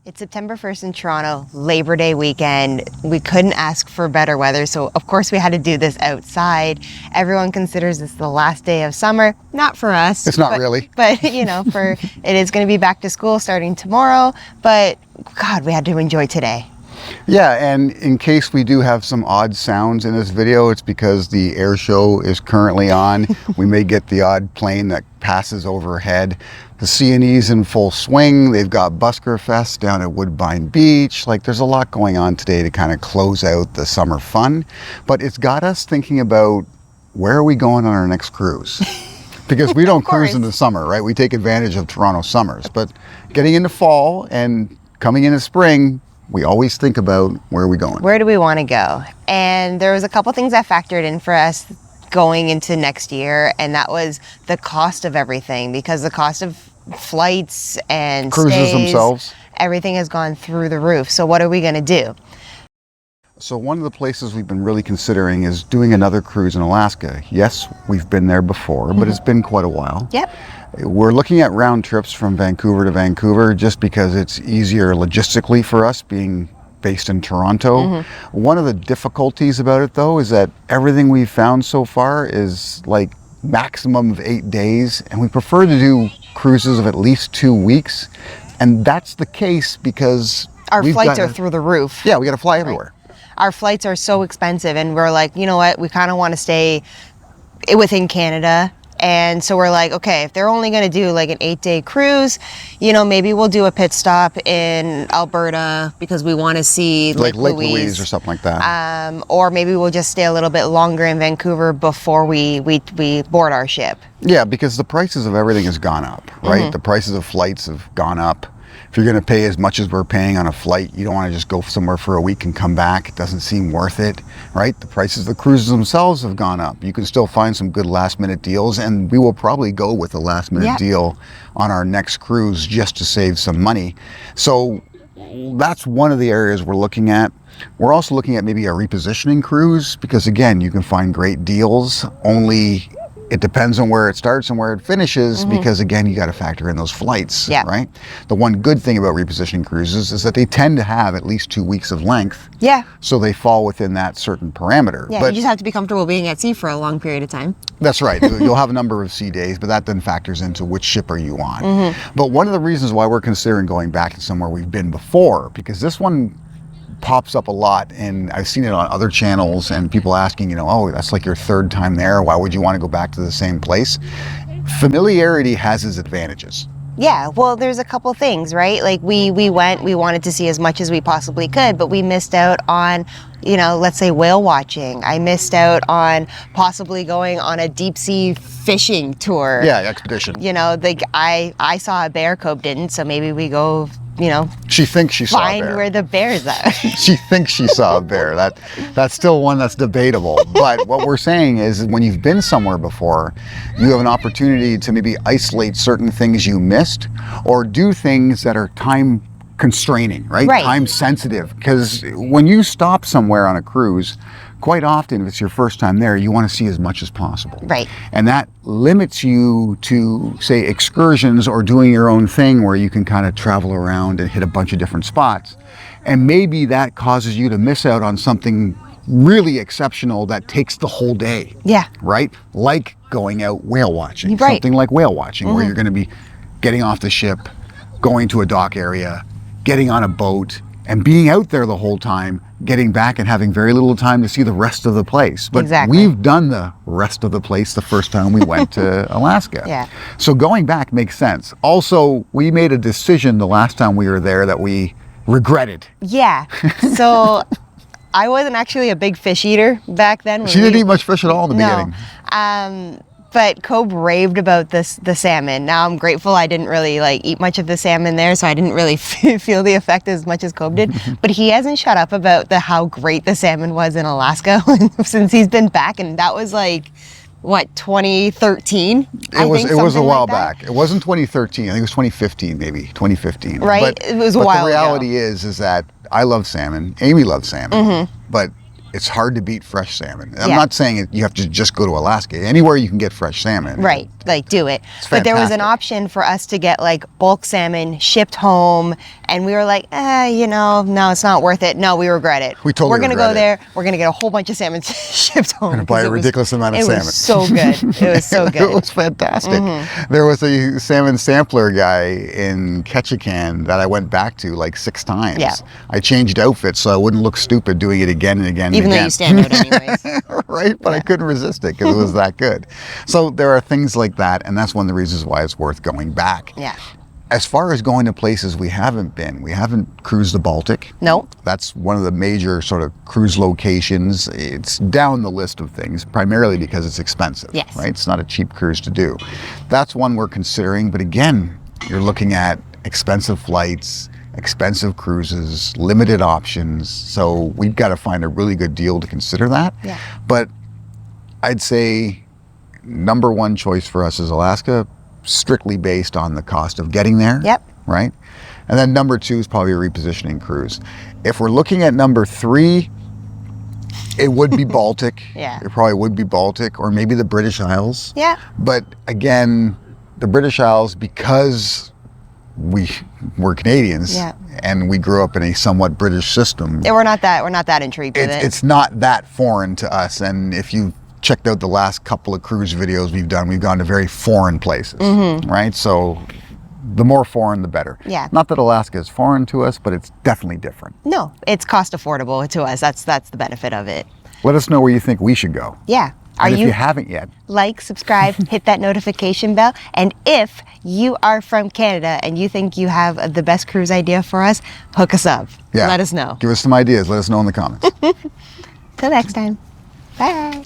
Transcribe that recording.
It's September 1st in Toronto, Labor Day weekend. We couldn't ask for better weather, so of course we had to do this outside. Everyone considers this the last day of summer. Not for us. It's not really. But, you know, it is going to be back to school starting tomorrow. But, God, we had to enjoy today. Yeah, and in case we do have some odd sounds in this video, it's because the air show is currently on. We may get the odd plane that passes overhead. The CNE's in full swing. They've got Busker Fest down at Woodbine Beach. Like, there's a lot going on today to kind of close out the summer fun. But it's got us thinking about, where are we going on our next cruise? Because we don't cruise in the summer, right? We take advantage of Toronto summers. But getting into fall and coming into spring, we always think about, where are we going? Where do we want to go? And there was a couple things that factored in for us going into next year, and that was the cost of everything, because the cost of flights and cruises stays, themselves, everything has gone through the roof. So what are we going to do? So one of the places we've been really considering is doing another cruise in Alaska. Yes, we've been there before, but it's been quite a while. Yep. We're looking at round trips from Vancouver to Vancouver just because it's easier logistically for us, being based in Toronto. One of the difficulties about it, though, is that everything we've found so far is like maximum of 8 days, and we prefer to do cruises of at least 2 weeks. And that's the case because our flights are through the roof. Yeah, we got to fly everywhere. Our flights are so expensive, and we're like, you know what, we kind of want to stay within Canada. And so we're like, okay, if they're only going to do like an 8-day cruise, you know, maybe we'll do a pit stop in Alberta because we want to see like Lake Louise or something like that. Or maybe we'll just stay a little bit longer in Vancouver before we board our ship. Yeah, because the prices of everything has gone up, right? The prices of flights have gone up. If you're going to pay as much as we're paying on a flight, you don't want to just go somewhere for a week and come back. It doesn't seem worth it, right? The prices of the cruises themselves have gone up. You can still find some good last minute deals, and we will probably go with a last minute deal on our next cruise just to save some money. So that's one of the areas we're looking at. We're also looking at maybe a repositioning cruise, because again, you can find great deals, only it depends on where it starts and where it finishes, because again, you got to factor in those flights, right? The one good thing about repositioning cruises is that they tend to have at least 2 weeks of length. Yeah. So they fall within that certain parameter. Yeah, but you just have to be comfortable being at sea for a long period of time. That's right. You'll have a number of sea days, but that then factors into which ship are you on. But one of the reasons why we're considering going back to somewhere we've been before, because this one pops up a lot, and I've seen it on other channels, and people asking, you know, oh, that's like your third time there, why would you want to go back to the same place? Familiarity has its advantages. Yeah, well, there's a couple things, right? Like we wanted to see as much as we possibly could, but we missed out on, you know, let's say whale watching. I missed out on possibly going on a deep sea fishing tour. Yeah, expedition. You know, like I saw a bear, Cobe didn't, so maybe we go, you know, she thinks she saw a bear. Find where the bear's at. She thinks she saw a bear. That's still one that's debatable. But what we're saying is, when you've been somewhere before, you have an opportunity to maybe isolate certain things you missed, or do things that are time constraining, right? Time sensitive. Because when you stop somewhere on a cruise, quite often, if it's your first time there, you want to see as much as possible. Right. And that limits you to, say, excursions or doing your own thing where you can kind of travel around and hit a bunch of different spots. And maybe that causes you to miss out on something really exceptional that takes the whole day. Yeah. Right? Like going out whale watching. Right. Something like whale watching, where you're going to be getting off the ship, going to a dock area, getting on a boat, and being out there the whole time, getting back and having very little time to see the rest of the place. But we've done the rest of the place the first time we went to Alaska. Yeah. So going back makes sense. Also, we made a decision the last time we were there that we regretted. Yeah. So I wasn't actually a big fish eater back then. She didn't eat much fish at all in the beginning. But Cobe raved about the salmon. Now I'm grateful I didn't really eat much of the salmon there, so I didn't really feel the effect as much as Cobe did. But he hasn't shut up about how great the salmon was in Alaska since he's been back, and that was what, 2013? It was a while back. It wasn't 2013. I think it was 2015, maybe 2015. Right, but, it was a while ago. But the reality is that I love salmon. Amy loves salmon, but it's hard to beat fresh salmon. I'm not saying you have to just go to Alaska. Anywhere you can get fresh salmon. Right, do it. But there was an option for us to get bulk salmon shipped home And we were like, no, it's not worth it. No, we regret it. We totally We're going to regret go it. there. We're going to get a whole bunch of salmon shipped home. Gonna buy a ridiculous amount of salmon. It was so good. It was so good. It was fantastic. There was a salmon sampler guy in Ketchikan that I went back to like 6 times. Yeah. I changed outfits so I wouldn't look stupid doing it again and again and Even though again. you stand out anyways. Right? But I couldn't resist it because it was that good. So there are things like that, and that's one of the reasons why it's worth going back. Yeah. As far as going to places we haven't been, we haven't cruised the Baltic. No. That's one of the major sort of cruise locations. It's down the list of things, primarily because it's expensive. Yes. Right? It's not a cheap cruise to do. That's one we're considering, but again, you're looking at expensive flights, expensive cruises, limited options. So we've got to find a really good deal to consider that. Yeah. But I'd say number one choice for us is Alaska, strictly based on the cost of getting there. Yep. Right? And then number 2 is probably a repositioning cruise. If we're looking at number 3, it would be Baltic. Yeah. It probably would be Baltic, or maybe the British Isles. Yeah. But again, the British Isles, because we're Canadians, Yeah. and we grew up in a somewhat British system. Yeah, we're not that intrigued with it. It's not that foreign to us. And if you checked out the last couple of cruise videos we've done, we've gone to very foreign places, right? So the more foreign, the better. Yeah. Not that Alaska is foreign to us, but it's definitely different. No, it's cost affordable to us. That's the benefit of it. Let us know where you think we should go. Yeah. And if you haven't yet, like, subscribe, hit that notification bell. And if you are from Canada and you think you have the best cruise idea for us, hook us up. yeah, Let us know. Give us some ideas. Let us know in the comments. Till next time. Bye.